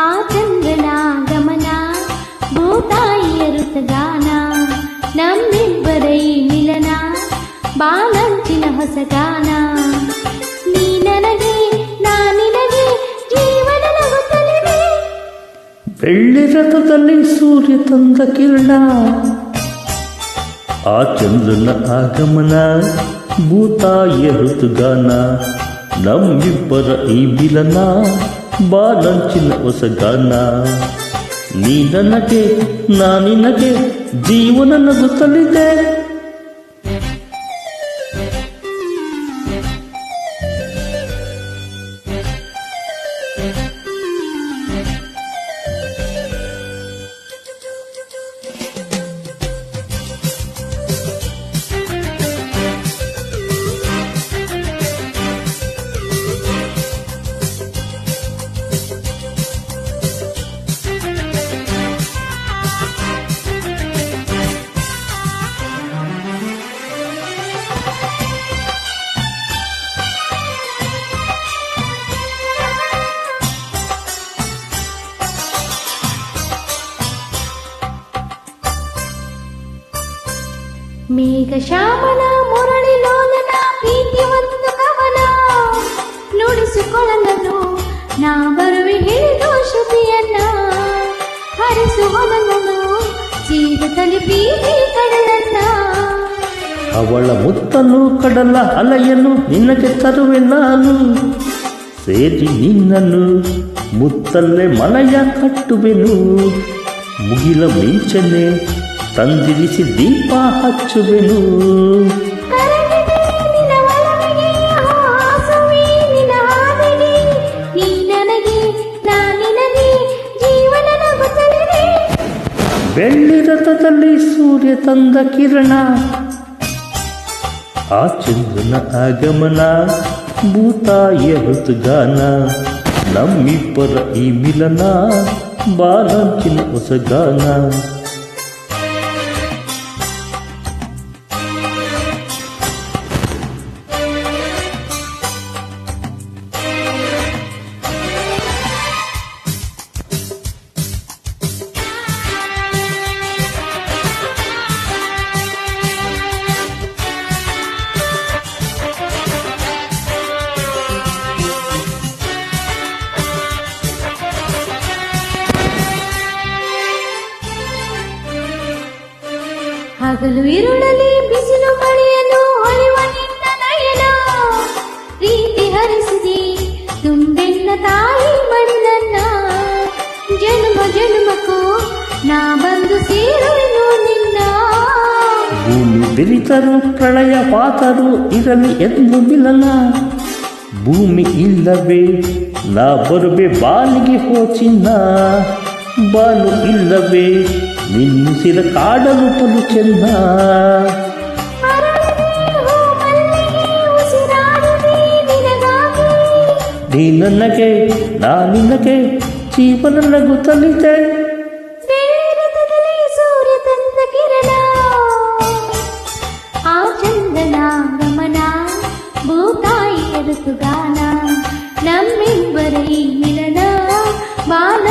ಆ ಚಂದ್ರನ ಗಮನ ಭೂತಾಯಿಯ ಋತುಗಾನ ನಮ್ಮಿಬ್ಬರ ಈ ಮಿಲನ ಬಾಲಂಚಿನ ಹೊಸಗಾನ ನೀ ನನಗೆ ನಾ ನಿನಗೆ ಜೀವನ ನಗುತ್ತಲಿದೆ ಬೆಳ್ಳಿ ರಥದಲ್ಲಿ ಸೂರ್ಯ ತಂದ ಕಿರಣ ಆ ಚಂದ್ರನ ಆಗಮನ ಭೂತಾಯಿಯ ಋತುಗಾನ ನಮ್ಮಿಬ್ಬರ ಈ ಮಿಲನ ಬಾಲಂಚಿನ ಹೊಸಗಾನ ನೀ ನನಗೆ ನಾ ನಿನಗೆ ಜೀವನ ನಗುತ್ತಲಿದೆ ಮೇಘ ಶ್ಯಾಮನ ಮುರಳಿ ಲೋಲನ ಪ್ರೀತಿ ಒಂದು ಕವನ ನುಡಿಸಿಕೊಳ್ಳಲು ನಾ ಬರುವೆ ಹಿಡಿದು ಶ್ರುತಿಯನ್ನ ಹರಿಸುವನನ್ನು ಜೀವದಲ್ಲಿ ಪ್ರೀತಿ ಕಡಲನ್ನ ಅವಳ ಮುತ್ತಲು ಕಡಲ ಅಲೆಯನ್ನು ನಿನಗೆ ತರುವೆ ನಾನು ಸೇರಿ ನಿನ್ನನ್ನು ಮುತ್ತಲ್ಲೇ ಮಳೆಯ ಕಟ್ಟುವೆನು ಮುಗಿಲ ಮಿಂಚನೆ ತಂದಿರಿಸಿ ದೀಪ ಹಚ್ಚುವೆನು ಬೆಳ್ಳಿ ರಥದಲ್ಲಿ ಸೂರ್ಯ ತಂದ ಕಿರಣ ಆ ಚಂದ್ರನ ಆಗಮನ ಭೂತಾಯಿಯ ಋತುಗಾನ ನಮ್ಮಿಬ್ಬರ ಈ ಮಿಲನ ಬಾಲಂಚಿನ ಹೊಸಗಾನ ಹಗಲು ಇರುಳಲಿ ಬಿಸಿಲು ಮಳೆಯಲು ಹೊಳೆವ ನಿನ್ನ ನಯನ ಪ್ರೀತಿ ಹರಿಸಿದಿ ತುಂಬೆನ್ನ ತಾಯಿ ಮಡಿಲನ್ನ ಜನ್ಮ ಜನ್ಮಕ್ಕೂ ನಾ ಬಂದು ಸೇರುವೆನು ನಿನ್ನ ಭೂಮಿ ಬೆರಿತರು ಪ್ರಳಯ ಪಾತರು ಇರಲಿ ಎಂದು ಮಿಲನ ಭೂಮಿ ಇಲ್ಲವೇ ನಾ ಬರುವೆ ಬಾಲಿಗೆ ಹೋಚಿನ್ನ ಬಾಲು ಇಲ್ಲವೇ ನಿನ್ನಿಸಿದ ಕಾಡಲು ಪಲು ಚೆನ್ನ ನೀ ನನಗೆ ನಾ ನಿನಗೆ ಜೀವನ ನಗುತ್ತಲಿದೆ ಸೂರ್ಯ ತಂದ ಕಿರಣ ಆ ಚಂದನ ಗಮನ ಭೂತಾಯಿಯ ಋತುಗಾನ ನಮ್ಮಿಬ್ಬರ ಈ ಮಿಲನ ಬಾಲ